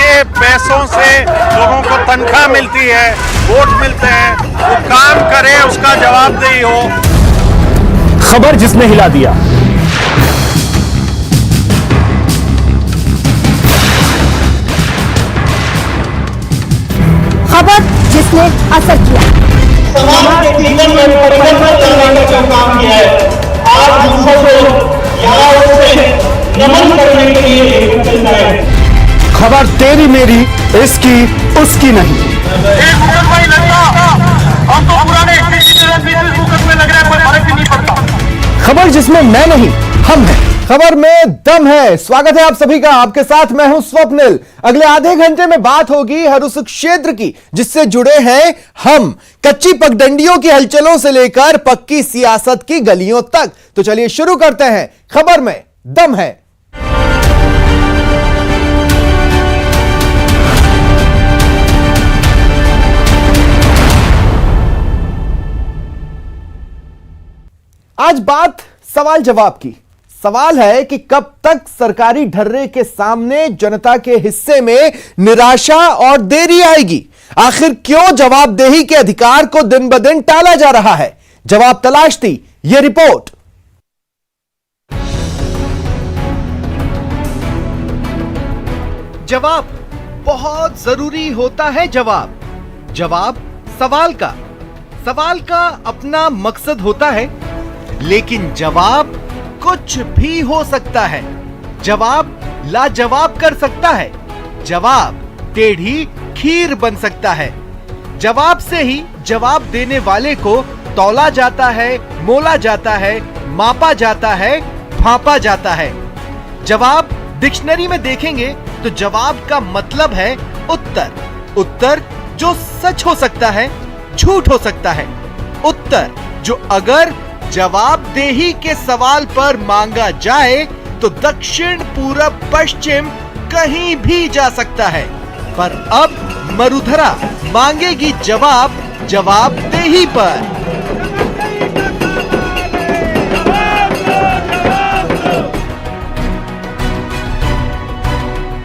के पैसों से लोगों को तनख्वाह मिलती है, वोट मिलते हैं, वो काम करे, उसका जवाबदेही हो। खबर जिसने हिला दिया, खबर जिसने असर किया, समाज के जीवन में परिवर्तन लाने का काम किया है। आज हम सबको यहाँ से नमन करने के लिए एकत्रित हैं। खबर तेरी मेरी, इसकी उसकी नहीं। हम तो पुराने में लग रहे हैं, पर फर्क ही नहीं पड़ता। खबर जिसमें मैं नहीं, हम हैं। खबर में दम है। स्वागत है आप सभी का, आपके साथ मैं हूं स्वप्निल। अगले आधे घंटे में बात होगी हर उस क्षेत्र की जिससे जुड़े हैं हम, कच्ची पगडंडियों की हलचलों से लेकर पक्की सियासत की गलियों तक। तो चलिए शुरू करते हैं। खबर में दम है। आज बात सवाल जवाब की। सवाल है कि कब तक सरकारी ढर्रे के सामने जनता के हिस्से में निराशा और देरी आएगी। आखिर क्यों जवाबदेही के अधिकार को दिन ब दिन टाला जा रहा है। जवाब तलाशती यह रिपोर्ट। जवाब बहुत जरूरी होता है। जवाब सवाल का अपना मकसद होता है, लेकिन जवाब कुछ भी हो सकता है। जवाब लाजवाब कर सकता है। जवाब टेढ़ी खीर बन सकता है। जवाब से ही जवाब देने वाले को तौला जाता है, मोला जाता है, मापा जाता है, भांपा जाता है। जवाब डिक्शनरी में देखेंगे तो जवाब का मतलब है उत्तर जो सच हो सकता है, झूठ हो सकता है। उत्तर जो अगर जवाबदेही के सवाल पर मांगा जाए तो दक्षिण, पूरब, पश्चिम कहीं भी जा सकता है। पर अब मरुधरा मांगेगी जवाबदेही पर।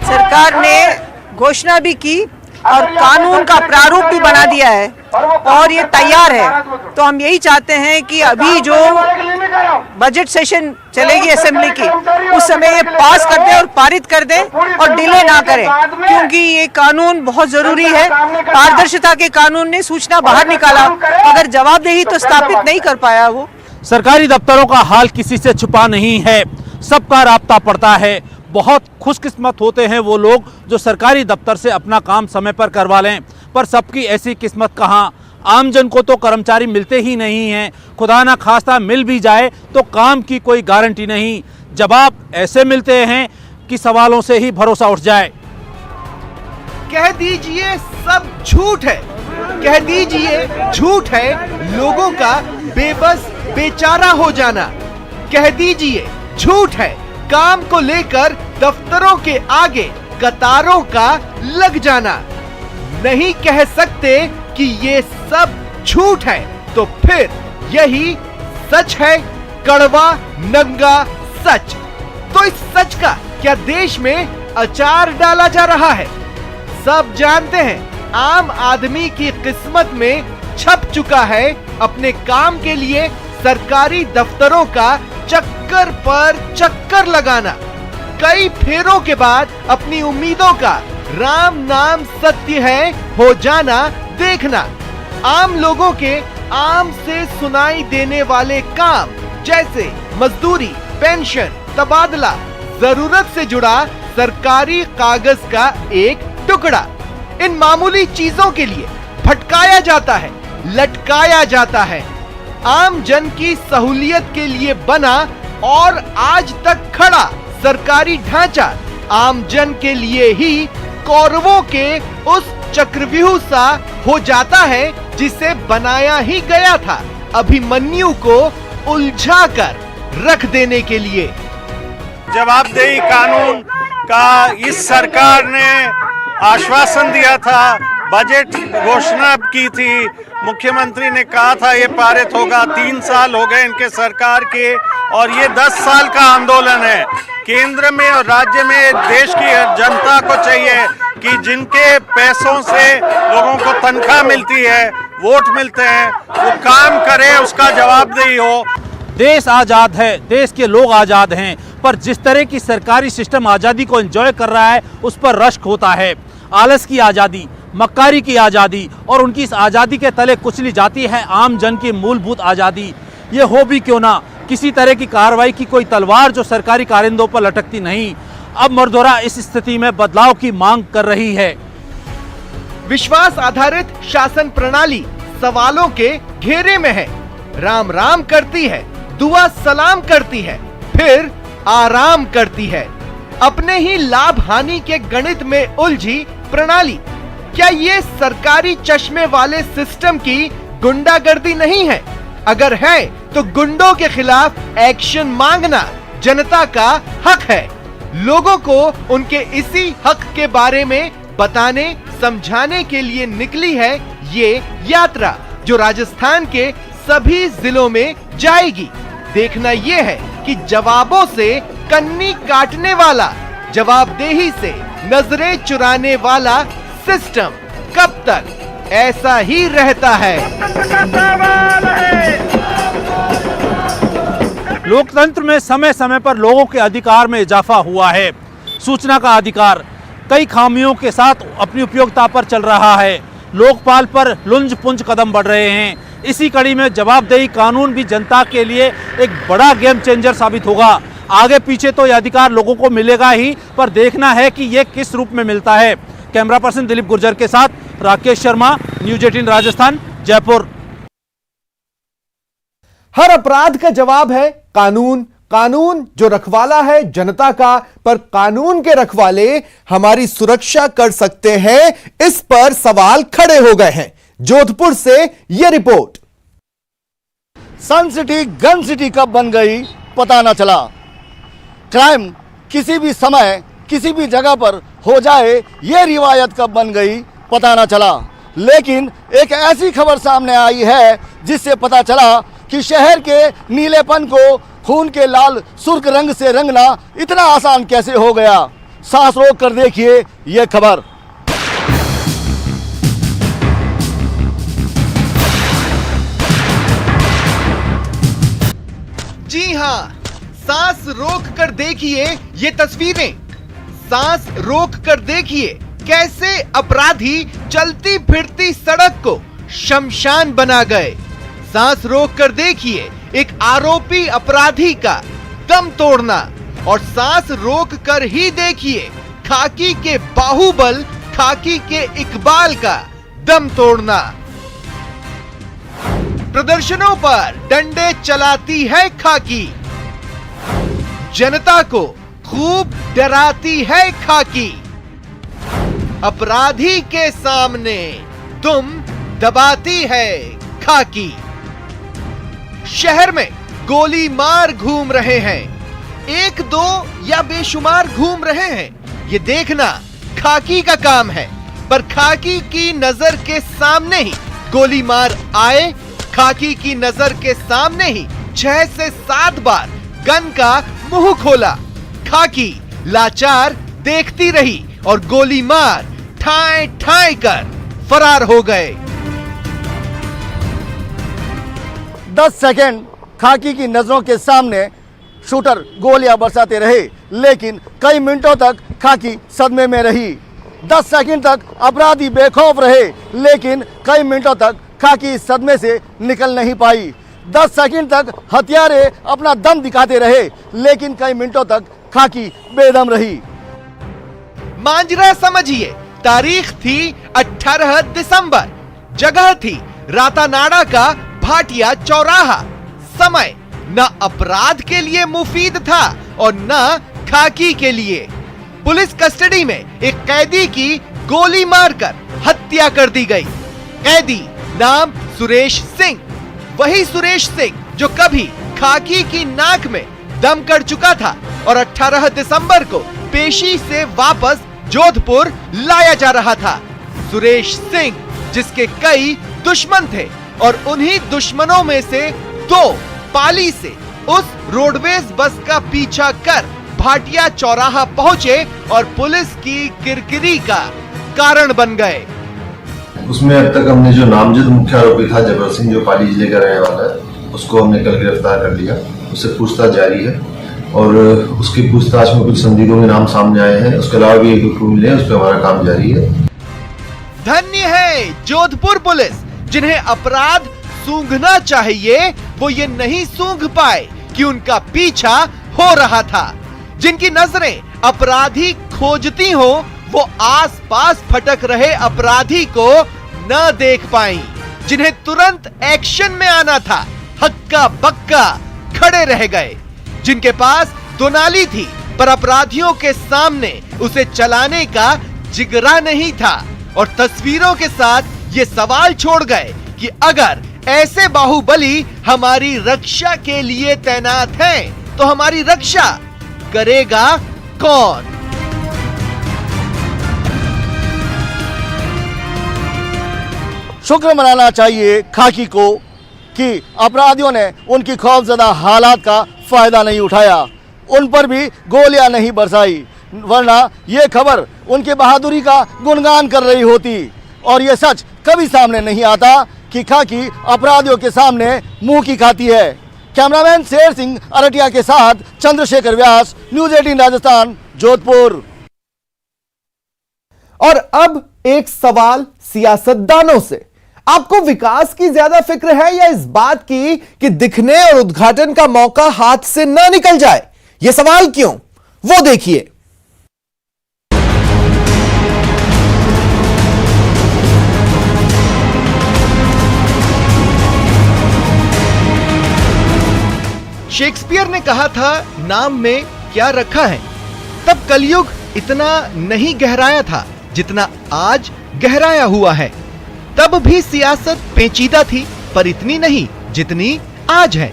सरकार ने घोषणा भी की और कानून का प्रारूप भी बना दिया है और ये तैयार है। तो हम यही चाहते हैं कि अभी जो बजट सेशन चलेगी असेंबली की, उस समय ये पास कर दें और पारित कर दें और डिले ना करें, क्योंकि ये कानून बहुत जरूरी है। पारदर्शिता के कानून ने सूचना बाहर निकाला, अगर जवाबदेही तो स्थापित नहीं कर पाया वो। सरकारी दफ्तरों का हाल किसी से छुपा नहीं है, सबका राब्ता पड़ता है। बहुत खुशकिस्मत होते हैं वो लोग जो सरकारी दफ्तर से अपना काम समय पर करवा लें, पर सबकी ऐसी किस्मत कहाँ। आमजन को तो कर्मचारी मिलते ही नहीं हैं, खुदा ना खास्ता मिल भी जाए तो काम की कोई गारंटी नहीं। जवाब ऐसे मिलते हैं कि सवालों से ही भरोसा उठ जाए। कह दीजिए सब झूठ है, कह दीजिए झूठ है लोगों का बेबस बेचारा हो जाना। कह दीजिए झूठ है काम को लेकर दफ्तरों के आगे कतारों का लग जाना। नहीं कह सकते कि ये सब झूठ है तो फिर यही सच है, कड़वा नंगा सच। तो इस सच का क्या देश में अचार डाला जा रहा है? सब जानते हैं आम आदमी की किस्मत में छप चुका है अपने काम के लिए सरकारी दफ्तरों का चक्कर पर चक्कर लगाना। कई फेरों के बाद अपनी उम्मीदों का राम नाम सत्य है हो जाना देखना। आम लोगों के आम से सुनाई देने वाले काम जैसे मजदूरी, पेंशन, तबादला, जरूरत से जुड़ा सरकारी कागज का एक टुकड़ा, इन मामूली चीजों के लिए भटकाया जाता है, लटकाया जाता है। आम जन की सहूलियत के लिए बना और आज तक खड़ा सरकारी ढांचा आम जन के लिए ही कौरवों के उस चक्रव्यूह सा हो जाता है जिसे बनाया ही गया था अभिमन्यु को उलझा कर रख देने के लिए। जवाबदेही कानून का इस सरकार ने आश्वासन दिया था, बजट घोषणा की थी, मुख्यमंत्री ने कहा था ये पारित होगा। 3 साल हो गए इनके सरकार के और ये 10 साल का आंदोलन है। केंद्र में और राज्य में देश की जनता को चाहिए कि जिनके पैसों से लोगों को तनख्वाह मिलती है, वोट मिलते हैं, वो काम करे, उसका जवाबदेही हो। देश आज़ाद है, देश के लोग आज़ाद हैं, पर जिस तरह की सरकारी सिस्टम आज़ादी को एंजॉय कर रहा है उस पर रश्क होता है। आलस की आज़ादी, मक्कारी की आज़ादी और उनकी इस आज़ादी के तले कुचली जाती है आम जन की मूलभूत आज़ादी। ये हो भी क्यों ना, किसी तरह की कार्रवाई की कोई तलवार जो सरकारी कारिंदों पर लटकती नहीं। अब मर्दोरा इस स्थिति में बदलाव की मांग कर रही है। विश्वास आधारित शासन प्रणाली सवालों के घेरे में है। राम राम करती है, दुआ सलाम करती है, फिर आराम करती है। अपने ही लाभ हानि के गणित में उलझी प्रणाली। क्या ये सरकारी चश्मे वाले सिस्टम की गुंडागर्दी नहीं है? अगर है तो गुंडों के खिलाफ एक्शन मांगना जनता का हक है। लोगों को उनके इसी हक के बारे में बताने समझाने के लिए निकली है ये यात्रा, जो राजस्थान के सभी जिलों में जाएगी। देखना यह है कि जवाबों से कन्नी काटने वाला, जवाबदेही से नजरें चुराने वाला सिस्टम कब तक ऐसा ही रहता है। लोकतंत्र में समय समय पर लोगों के अधिकार में इजाफा हुआ है। सूचना का अधिकार कई खामियों के साथ अपनी उपयोगिता पर चल रहा है। लोकपाल पर लुंज पुंज कदम बढ़ रहे हैं। इसी कड़ी में जवाबदेही कानून भी जनता के लिए एक बड़ा गेम चेंजर साबित होगा। आगे पीछे तो यह अधिकार लोगों को मिलेगा ही, पर देखना है कि यह किस रूप में मिलता है। कैमरा पर्सन दिलीप गुर्जर के साथ राकेश शर्मा, न्यूज 18 राजस्थान, जयपुर। हर अपराध का जवाब है कानून। कानून जो रखवाला है जनता का, पर कानून के रखवाले हमारी सुरक्षा कर सकते हैं, इस पर सवाल खड़े हो गए हैं। जोधपुर से यह रिपोर्ट। सन सिटी गन सिटी कब बन गई पता न चला। क्राइम किसी भी समय किसी भी जगह पर हो जाए, ये रिवायत कब बन गई पता न चला। लेकिन एक ऐसी खबर सामने आई है जिससे पता चला कि शहर के नीलेपन को खून के लाल सुर्ख रंग से रंगना इतना आसान कैसे हो गया। सांस रोक कर देखिए ये खबर। जी हां, सांस रोक कर देखिए ये तस्वीरें। सांस रोक कर देखिए कैसे अपराधी चलती फिरती सड़क को शमशान बना गए। सांस रोक कर देखिए एक आरोपी अपराधी का दम तोड़ना, और सांस रोक कर ही देखिए खाकी के बाहुबल, खाकी के इकबाल का दम तोड़ना। प्रदर्शनों पर डंडे चलाती है खाकी, जनता को खूब डराती है खाकी। अपराधी के सामने तुम दबाती है खाकी। शहर में गोली मार घूम रहे हैं, एक दो या बेशुमार घूम रहे हैं, ये देखना खाकी का काम है। पर खाकी की नजर के सामने ही गोली मार आए, खाकी की नजर के सामने ही 6 से 7 बार गन का मुंह खोला। खाकी लाचार देखती रही और गोली मार ठाए ठाए कर फरार हो गए। 10 सेकेंड खाकी की नजरों के सामने शूटर गोलियां बरसाते रहे, लेकिन कई मिनटों तक खाकी सदमे में रही। 10 सेकंड तक अपराधी बेखौफ रहे, लेकिन कई मिनटों तक खाकी इस सदमे से निकल नहीं पाई। 10 सेकंड तक हथियारे अपना दम दिखाते रहे, लेकिन कई मिनटों तक खाकी बेदम रही। मांजरा समझिए, तारीख थी 18 दिसंबर, जगह थी रातानाडा का भाटिया चौराहा। समय न अपराध के लिए मुफीद था और न खाकी के लिए। पुलिस कस्टडी में एक कैदी की गोली मारकर हत्या कर दी गई। कैदी नाम सुरेश सिंह, वही सुरेश सिंह जो कभी खाकी की नाक में दम कर चुका था और 18 दिसंबर को पेशी से वापस जोधपुर लाया जा रहा था। सुरेश सिंह जिसके कई दुश्मन थे और उन्हीं दुश्मनों में से 2 पाली से उस रोडवेज बस का पीछा कर भाटिया चौराहा पहुंचे और पुलिस की किरकिरी का कारण बन गए। उसमें अब तक हमने जो नामजद मुख्य आरोपी था जबर सिंह, जो पाली जिले का रहने वाला है, उसको हमने कल गिरफ्तार कर लिया। उससे पूछताछ जारी है और उसकी पूछताछ में कुछ संदिग्धों के नाम सामने आए हैं। उसके अलावा भी एक दो क्लू मिले हैं, उस पर हमारा काम जारी है। धन्य है जोधपुर पुलिस, जिन्हें अपराध सूंघना चाहिए वो ये नहीं सूंघ पाए कि उनका पीछा हो रहा था। जिनकी नजरें अपराधी खोजती हो, वो आसपास भटक रहे अपराधी को न देख पाई। जिन्हें तुरंत एक्शन में आना था, हक्का बक्का खड़े रह गए। जिनके पास दोनाली थी पर अपराधियों के सामने उसे चलाने का जिगरा नहीं था, और तस्वीरों के साथ ये सवाल छोड़ गए कि अगर ऐसे बाहुबली हमारी रक्षा के लिए तैनात हैं, तो हमारी रक्षा करेगा कौन? शुक्र मनाना चाहिए खाकी को कि अपराधियों ने उनकी खौफजदा हालात का फायदा नहीं उठाया, उन पर भी गोलियां नहीं बरसाई, वरना ये खबर उनकी बहादुरी का गुणगान कर रही होती। और ये सच कभी सामने नहीं आता कि खाकी अपराधियों के सामने मुंह की खाती है। कैमरामैन शेर सिंह अरटिया के साथ चंद्रशेखर व्यास, न्यूज़ 18 राजस्थान, जोधपुर। और अब एक सवाल सियासतदानों से, आपको विकास की ज्यादा फिक्र है या इस बात की कि दिखने और उद्घाटन का मौका हाथ से न निकल जाए? यह सवाल क्यों, वो देखिए। शेक्सपियर ने कहा था, नाम में क्या रखा है। तब कलयुग इतना नहीं गहराया था जितना आज गहराया हुआ है। तब भी सियासत पेचीदा थी, पर इतनी नहीं जितनी आज है।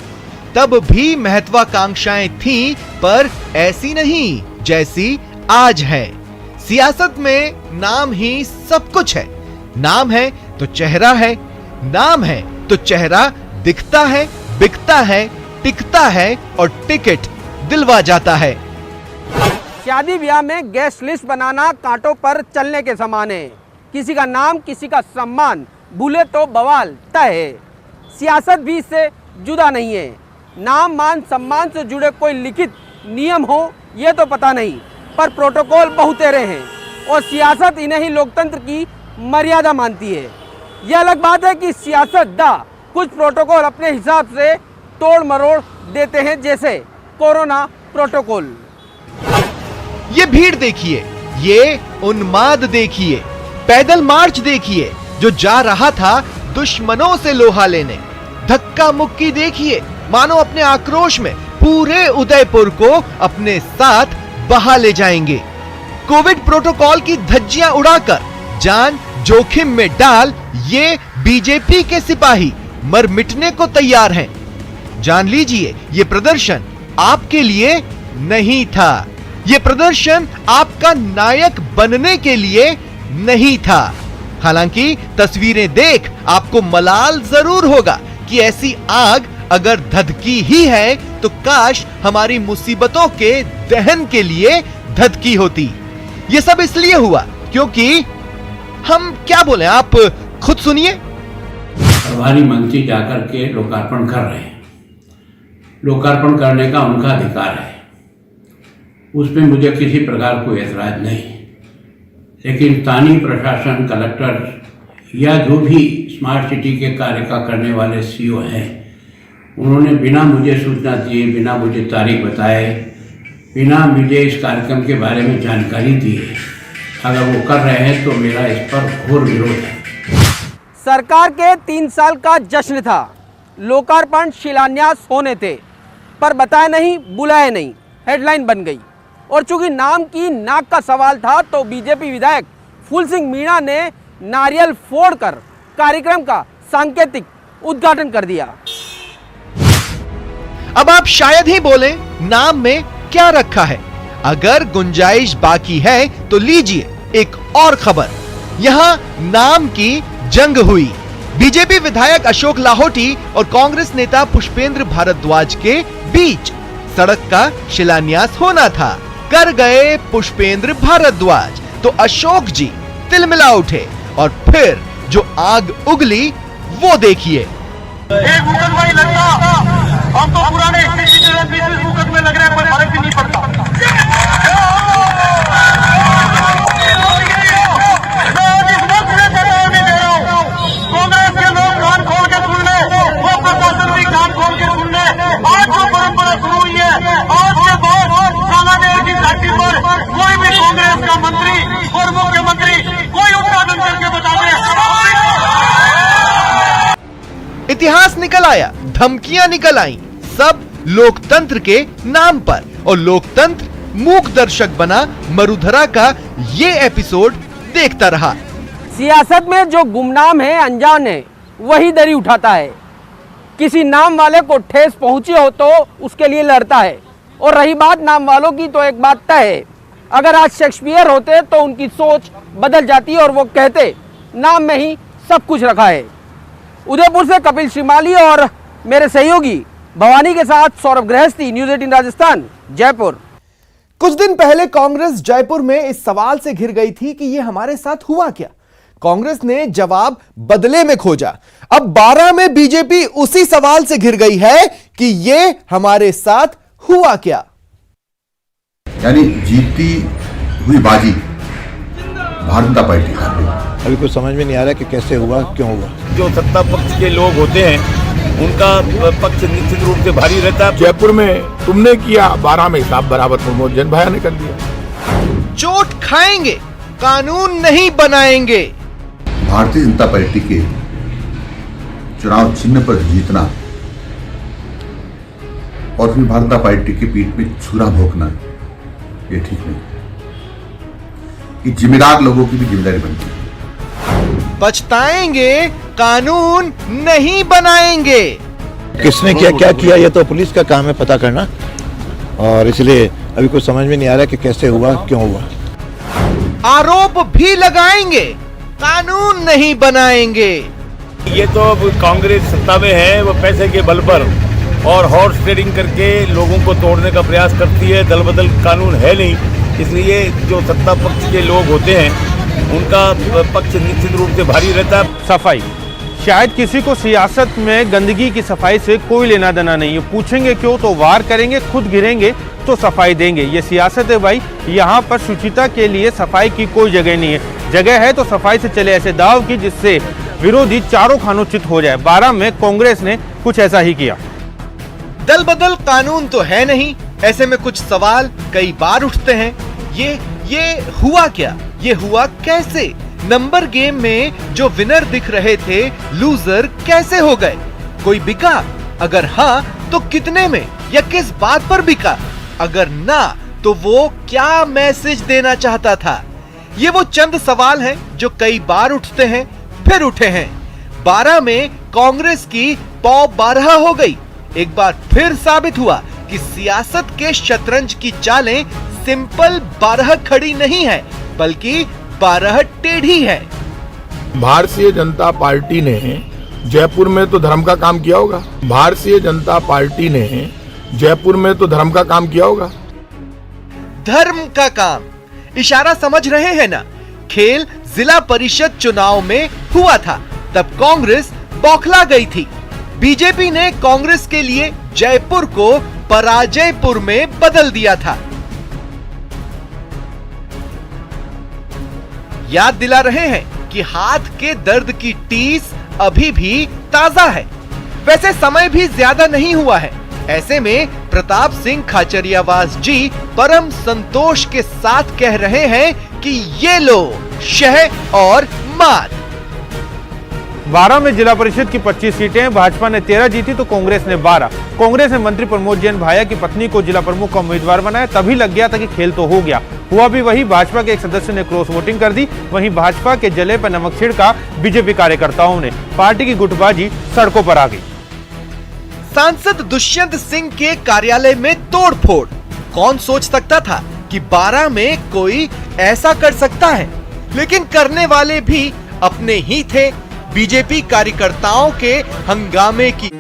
तब भी महत्वाकांक्षाएं थीं, पर ऐसी नहीं जैसी आज है। सियासत में नाम ही सब कुछ है। नाम है तो चेहरा है, नाम है तो चेहरा दिखता है, बिकता है, टिकता है और टिकट दिलवा जाता है। शादी ब्याह में गेस्ट लिस्ट बनाना कांटों पर चलने के समान है। किसी का नाम, किसी का सम्मान भूले तो बवाल तय है। सियासत भी इससे जुदा नहीं है। नाम, मान, सम्मान से जुड़े कोई लिखित नियम हो ये तो पता नहीं, पर प्रोटोकॉल बहुतेरे हैं और सियासत इन्हें ही लोकतंत्र की मर्यादा मानती है। यह अलग बात है कि सियासतदां कुछ प्रोटोकॉल अपने हिसाब से तोड़ मरोड़ देते हैं, जैसे कोरोना प्रोटोकॉल। ये भीड़ देखिए, ये उन्माद देखिए, पैदल मार्च देखिए जो जा रहा था दुश्मनों से लोहा लेने। धक्का मुक्की देखिए, मानो अपने आक्रोश में पूरे उदयपुर को अपने साथ बहा ले जाएंगे। कोविड प्रोटोकॉल की धज्जियां उड़ाकर जान जोखिम में डाल ये बीजेपी के सिपाही मर मिटने को तैयार हैं। जान लीजिए, ये प्रदर्शन आपके लिए नहीं था। ये प्रदर्शन आपका नायक बनने के लिए नहीं था। हालांकि तस्वीरें देख आपको मलाल जरूर होगा कि ऐसी आग अगर धधकी ही है तो काश हमारी मुसीबतों के दहन के लिए धधकी होती। ये सब इसलिए हुआ क्योंकि हम क्या बोले, आप खुद सुनिए। प्रभारी मंत्री जाकर के लोकार्पण कर रहे हैं। लोकार्पण करने का उनका अधिकार है, उसमें मुझे किसी प्रकार कोई ऐतराज नहीं। लेकिन स्थानीय प्रशासन, कलेक्टर या जो भी स्मार्ट सिटी के कार्य का करने वाले सीईओ हैं, उन्होंने बिना मुझे सूचना दिए, बिना मुझे तारीख बताए, बिना मुझे इस कार्यक्रम के बारे में जानकारी दिए अगर वो कर रहे हैं तो मेरा इस पर घोर विरोध है। सरकार के 3 साल का जश्न था, लोकार्पण शिलान्यास होने थे, पर बताए नहीं, बुलाए नहीं, हेडलाइन बन गई। और चूंकि नाम की नाक का सवाल था तो बीजेपी विधायक फूल सिंह मीणा ने नारियल फोड़कर कार्यक्रम का सांकेतिक उद्घाटन कर दिया। अब आप शायद ही बोले, नाम में क्या रखा है? अगर गुंजाइश बाकी है तो लीजिए एक और खबर। यहां नाम की जंग हुई। बीजेपी विधायक अशोक लाहोटी और कांग्रेस नेता पुष्पेंद्र भारद्वाज के बीच सड़क का शिलान्यास होना था। कर गए पुष्पेंद्र भारद्वाज तो अशोक जी तिलमिला उठे और फिर जो आग उगली वो देखिए। एक मुकदमा ही लगता, हम तो पुराने 20 मुकदमे लग रहे हैं, कोई फर्क ही नहीं पड़ता। मैं इस वक्त में चेतावनी दे रहा हूं, कांग्रेस के लोग कान खोल के सुन ले, वो प्रशासन भी कान खोल के सुन ले। आज जो परंपरा शुरू हुई है, आज के बाद सालाना की घाटी पर कोई भी कांग्रेस का मंत्री और मुख्यमंत्री कोई उत्पादन करके बता दे। इतिहास निकल आया, धमकियां निकल आईं, सब लोकतंत्र के नाम पर। और लोकतंत्र मूक दर्शक बना मरुधरा का ये एपिसोड देखता रहा। सियासत में जो गुमनाम है, अनजान है, वही दरी उठाता है। किसी नाम वाले को ठेस पहुंची हो तो उसके लिए लड़ता है। और रही बात नाम वालों की, तो एक बात तय है, अगर आज शेक्सपियर होते तो उनकी सोच बदल जाती और वो कहते नाम में ही सब कुछ रखा है। उदयपुर से कपिल श्रीमाली और मेरे सहयोगी भवानी के साथ सौरभ गृहस्थी, न्यूज़ 18 राजस्थान, जयपुर। कुछ दिन पहले कांग्रेस जयपुर में इस सवाल से घिर गई थी कि यह हमारे साथ हुआ क्या। कांग्रेस ने जवाब बदले में खोजा। अब 12 में बीजेपी उसी सवाल से घिर गई है कि यह हमारे साथ हुआ क्या। यानी जीती हुई बाजी भारतीय जनता पार्टी हार गई। अभी कुछ समझ में नहीं आ रहा कि कैसे हुआ, क्यों हुआ। जो सत्ता पक्ष के लोग होते हैं उनका पक्ष निश्चित रूप से भारी रहता है। जयपुर में तुमने किया, 12 में हिसाब बराबर प्रमोद जैन भाया ने कर दिया। चोट खाएंगे, कानून नहीं बनाएंगे। भारतीय जनता पार्टी के चुनाव चिन्ह पर जीतना और फिर भारतीय जनता पार्टी की पीठ में छुरा भोंकना, ये ठीक नहीं। कि जिम्मेदार लोगों की भी जिम्मेदारी बनती है। पछताएंगे, कानून नहीं बनाएंगे। किसने क्या किया ये तो पुलिस का काम है पता करना, और इसलिए अभी कुछ समझ में नहीं आ रहा कि कैसे हुआ, क्यों हुआ। आरोप भी लगाएंगे, कानून नहीं बनाएंगे। ये तो अब कांग्रेस सत्ता में है, वो पैसे के बल पर और हॉर्स ट्रेडिंग करके लोगों को तोड़ने का प्रयास करती है। दल बदल कानून है नहीं, इसलिए जो सत्ता पक्ष के लोग होते हैं उनका पक्ष निश्चित रूप से भारी रहता है। सफाई, शायद किसी को सियासत में गंदगी की सफाई से कोई लेना देना नहीं है। पूछेंगे क्यों तो वार करेंगे, खुद गिरेंगे तो सफाई देंगे। ये सियासत है भाई, यहाँ पर शुचिता के लिए सफाई की कोई जगह नहीं है। जगह है तो सफाई से चले ऐसे दाव की जिससे विरोधी चारों खानों हो जाए। 12 में कांग्रेस ने कुछ ऐसा ही किया। दल बदल कानून तो है नहीं, ऐसे में कुछ सवाल कई बार उठते हैं। ये हुआ क्या, ये हुआ कैसे? नंबर गेम में जो विनर दिख रहे थे, लूजर कैसे हो गए? कोई बिका? अगर हाँ तो कितने में या किस बात पर बिका? अगर ना तो वो क्या मैसेज देना चाहता था? ये वो चंद सवाल हैं जो कई बार उठते हैं, फिर उठे हैं। 12 में कांग्रेस की पौ 12 हो गई। एक बार फिर साबित हुआ कि सियासत के शतरंज की चालें सिंपल 12 खड़ी नहीं है, बल्कि 12 टेढ़ी है। भारतीय जनता पार्टी ने जयपुर में तो धर्म का काम किया होगा। भारतीय जनता पार्टी ने जयपुर में तो धर्म का काम किया होगा। धर्म का काम, इशारा समझ रहे हैं ना? खेल जिला परिषद चुनाव में हुआ था, तब कांग्रेस बौखला गई थी। बीजेपी ने कांग्रेस के लिए जयपुर को पराजयपुर में बदल दिया था। याद दिला रहे हैं कि हाथ के दर्द की टीस अभी भी ताजा है। वैसे समय भी ज्यादा नहीं हुआ है। ऐसे में प्रताप सिंह खाचरियावास जी परम संतोष के साथ कह रहे हैं कि ये लो शह और मात। 12 में जिला परिषद की 25 सीटें भाजपा ने 13 जीती तो कांग्रेस ने 12। कांग्रेस ने मंत्री प्रमोद जैन भाया की पत्नी को जिला प्रमुख का उम्मीदवार बनाया। तभी लग गया था कि खेल तो हो गया। हुआ भी वही, भाजपा के एक सदस्य ने क्रॉस वोटिंग कर दी। वहीं भाजपा के जले पर नमक छिड़का बीजेपी कार्यकर्ताओं ने। पार्टी की गुटबाजी सड़कों पर आ गई। सांसद दुष्यंत सिंह के कार्यालय में तोड़फोड़। कौन सोच सकता था कि 12 में कोई ऐसा कर सकता है? लेकिन करने वाले भी अपने ही थे। बीजेपी कार्यकर्ताओं के हंगामे की